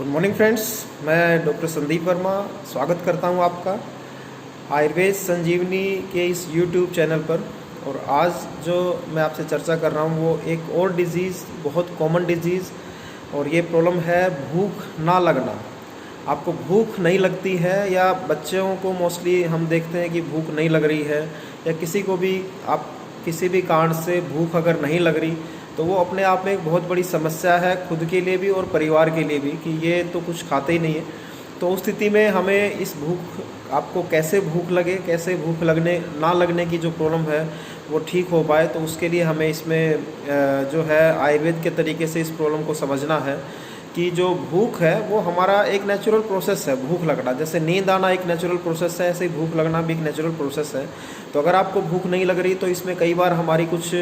Good morning friends, मैं doctor Sandeep Verma स्वागत करता हूं आपका आयुर्वेद संजीवनी के इस यूट्यूब चैनल पर। और आज जो मैं आपसे चर्चा कर रहा हूं वो एक और डिज़ीज़, बहुत कॉमन डिज़ीज़, और ये प्रॉब्लम है भूख ना लगना। आपको भूख नहीं लगती है, या बच्चों को मोस्टली हम देखते हैं कि भूख नहीं लग रही है, या किसी को भी आप किसी भी कारण से भूख अगर नहीं लग रही तो वो अपने आप में एक बहुत बड़ी समस्या है, खुद के लिए भी और परिवार के लिए भी, कि ये तो कुछ खाते ही नहीं है। तो उस स्थिति में हमें इस भूख, आपको कैसे भूख लगे, कैसे भूख लगने ना लगने की जो प्रॉब्लम है वो ठीक हो पाए, तो उसके लिए हमें इसमें जो है आयुर्वेद के तरीके से इस प्रॉब्लम को समझना है कि जो भूख है वो हमारा एक नेचुरल प्रोसेस है। भूख लगना, जैसे नींद आना एक नेचुरल प्रोसेस है, ऐसे ही भूख लगना भी एक नेचुरल प्रोसेस है। तो अगर आपको भूख नहीं लग रही तो इसमें कई बार हमारी कुछ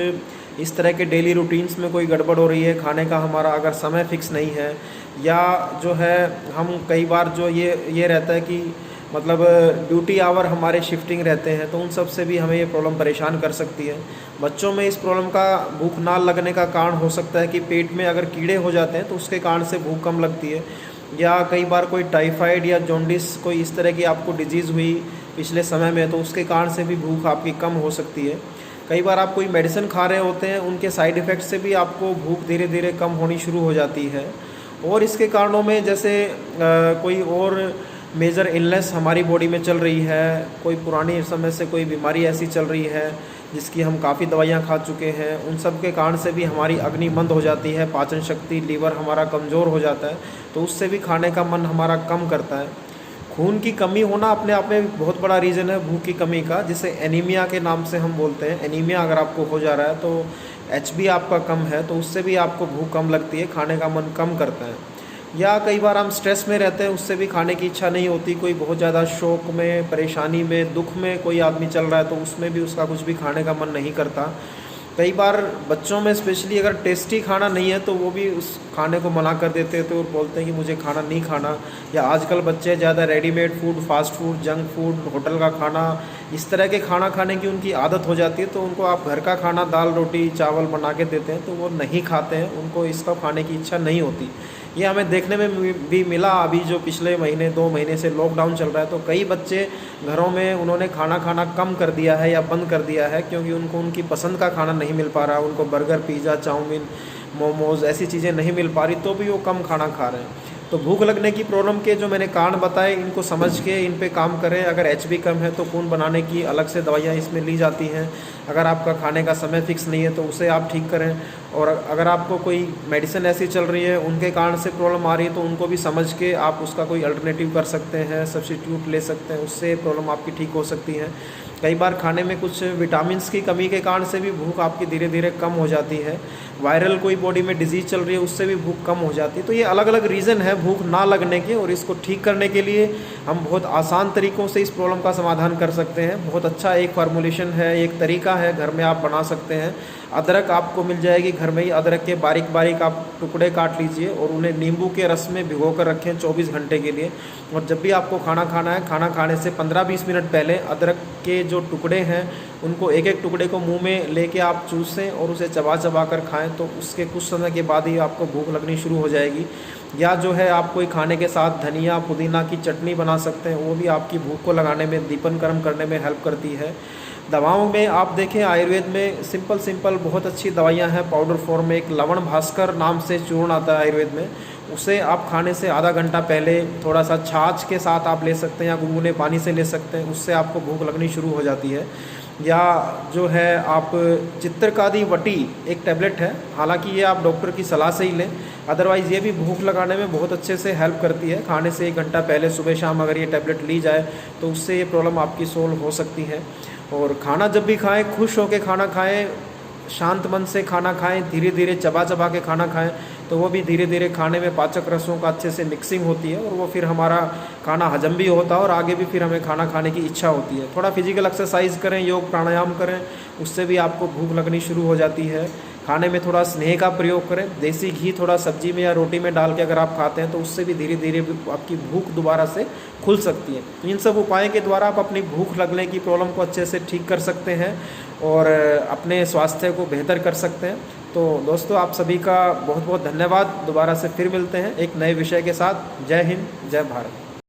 इस तरह के डेली रूटीन्स में कोई गड़बड़ हो रही है, खाने का हमारा अगर समय फिक्स नहीं है, या जो है हम कई बार जो ये रहता है कि मतलब ड्यूटी आवर हमारे शिफ्टिंग रहते हैं, तो उन सब से भी हमें ये प्रॉब्लम परेशान कर सकती है। बच्चों में इस प्रॉब्लम का भूख ना लगने का कारण हो सकता है कि पेट में अगर कीड़े हो जाते हैं तो उसके कारण से भूख कम लगती है, या कई बार कोई टाइफाइड या जॉन्डिस, कोई इस तरह की आपको डिजीज़ हुई पिछले समय में, तो उसके कारण से भी भूख आपकी कम हो सकती है। कई बार आप कोई मेडिसिन खा रहे होते हैं, उनके साइड इफ़ेक्ट से भी आपको भूख धीरे धीरे कम होनी शुरू हो जाती है। और इसके कारणों में जैसे कोई और मेजर इलनेस हमारी बॉडी में चल रही है, कोई पुरानी समय से कोई बीमारी ऐसी चल रही है जिसकी हम काफ़ी दवाइयाँ खा चुके हैं, उन सब के कारण से भी हमारी अग्नि मंद हो जाती है, पाचन शक्ति, लीवर हमारा कमज़ोर हो जाता है, तो उससे भी खाने का मन हमारा कम करता है। खून की कमी होना अपने आप में बहुत बड़ा रीज़न है भूख की कमी का, जिसे एनीमिया के नाम से हम बोलते हैं। एनीमिया अगर आपको हो जा रहा है तो एचबी आपका कम है, तो उससे भी आपको भूख कम लगती है, खाने का मन कम करता है। या कई बार हम स्ट्रेस में रहते हैं, उससे भी खाने की इच्छा नहीं होती। कोई बहुत ज़्यादा शोक में, परेशानी में, दुख में कोई आदमी चल रहा है तो उसमें भी उसका कुछ भी खाने का मन नहीं करता। कई बार बच्चों में स्पेशली अगर टेस्टी खाना नहीं है तो वो भी उस खाने को मना कर देते थे और बोलते हैं कि मुझे खाना नहीं खाना। या आजकल बच्चे ज़्यादा readymade food, fast food, junk food, hotel का खाना, इस तरह के खाना खाने की उनकी आदत हो जाती है, तो उनको आप घर का खाना, दाल रोटी चावल बना के देते हैं तो वो नहीं खाते हैं, उनको इसका खाने की इच्छा नहीं होती। ये हमें देखने में भी मिला। अभी जो पिछले महीने 2 महीने से लॉकडाउन चल रहा है तो कई बच्चे घरों में उन्होंने खाना खाना कम कर दिया है या बंद कर दिया है, क्योंकि उनको उनकी पसंद का खाना नहीं मिल पा रहा। उनको बर्गर, पिज़्ज़ा, चाउमीन, मोमोज़ ऐसी चीज़ें नहीं मिल पा रही, तो भी वो कम खाना खा रहे हैं। तो भूख लगने की प्रॉब्लम के जो मैंने कारण बताए, इनको समझ के इन पे काम करें। अगर एचबी कम है तो खून बनाने की अलग से दवाइयाँ इसमें ली जाती हैं। अगर आपका खाने का समय फिक्स नहीं है तो उसे आप ठीक करें। और अगर आपको कोई मेडिसिन ऐसी चल रही है, उनके कारण से प्रॉब्लम आ रही है, तो उनको भी समझ के आप उसका कोई अल्टरनेटिव कर सकते हैं, सब्स्टिट्यूट ले सकते हैं, उससे प्रॉब्लम आपकी ठीक हो सकती है। कई बार खाने में कुछ विटामिन्स की कमी के कारण से भी भूख आपकी धीरे धीरे कम हो जाती है। वायरल कोई बॉडी में डिजीज़ चल रही है, उससे भी भूख कम हो जाती है। तो ये अलग अलग रीज़न है भूख ना लगने के, और इसको ठीक करने के लिए हम बहुत आसान तरीक़ों से इस प्रॉब्लम का समाधान कर सकते हैं। बहुत अच्छा एक फार्मूलेशन है, एक तरीका है, घर में आप बना सकते हैं। अदरक आपको मिल जाएगी घर में ही। अदरक के बारीक बारीक आप टुकड़े काट लीजिए और उन्हें नींबू के रस में भिगो कर रखें 24 घंटे के लिए। और जब भी आपको खाना खाना है, खाना खाने से 15-20 मिनट पहले अदरक के जो टुकड़े हैं उनको एक एक टुकड़े को मुंह में लेके आप चूसें और उसे चबा चबा कर खाएं, तो उसके कुछ समय के बाद ही आपको भूख लगनी शुरू हो जाएगी। या जो है आप कोई खाने के साथ धनिया, पुदीना की चटनी बना सकते हैं, वो भी आपकी भूख को लगाने में, दीपन कर्म करने में हेल्प करती है। दवाओं में आप देखें, आयुर्वेद में सिंपल बहुत अच्छी दवाइयाँ हैं पाउडर फॉर्म में। एक लवण भास्कर नाम से चूर्ण आता है आयुर्वेद में, उसे आप खाने से आधा घंटा पहले थोड़ा सा छाछ के साथ आप ले सकते हैं या गुनगुने पानी से ले सकते हैं, उससे आपको भूख लगनी शुरू हो जाती है। या जो है आप चित्रकादि वटी एक टैबलेट है, हालांकि ये आप डॉक्टर की सलाह से ही लें, अदरवाइज़ ये भी भूख लगाने में बहुत अच्छे से हेल्प करती है। खाने से 1 घंटा पहले सुबह शाम अगर ये टैबलेट ली जाए तो उससे ये प्रॉब्लम आपकी सोल्व हो सकती है। और खाना जब भी खाएं, खुश होकर खाना खाएं, शांत मन से खाना खाएं, धीरे धीरे चबा चबा के खाना खाएं, तो वो भी धीरे धीरे खाने में पाचक रसों का अच्छे से मिक्सिंग होती है और वो फिर हमारा खाना हजम भी होता है और आगे भी फिर हमें खाना खाने की इच्छा होती है। थोड़ा फिजिकल एक्सरसाइज करें, योग प्राणायाम करें, उससे भी आपको भूख लगनी शुरू हो जाती है। खाने में थोड़ा स्नेह का प्रयोग करें, देसी घी थोड़ा सब्जी में या रोटी में डाल के अगर आप खाते हैं तो उससे भी धीरे धीरे आपकी भूख दोबारा से खुल सकती है। तो इन सब उपायों के द्वारा आप अपनी भूख लगने की प्रॉब्लम को अच्छे से ठीक कर सकते हैं और अपने स्वास्थ्य को बेहतर कर सकते हैं। तो दोस्तों, आप सभी का बहुत बहुत धन्यवाद। दोबारा से फिर मिलते हैं एक नए विषय के साथ। जय हिंद, जय भारत।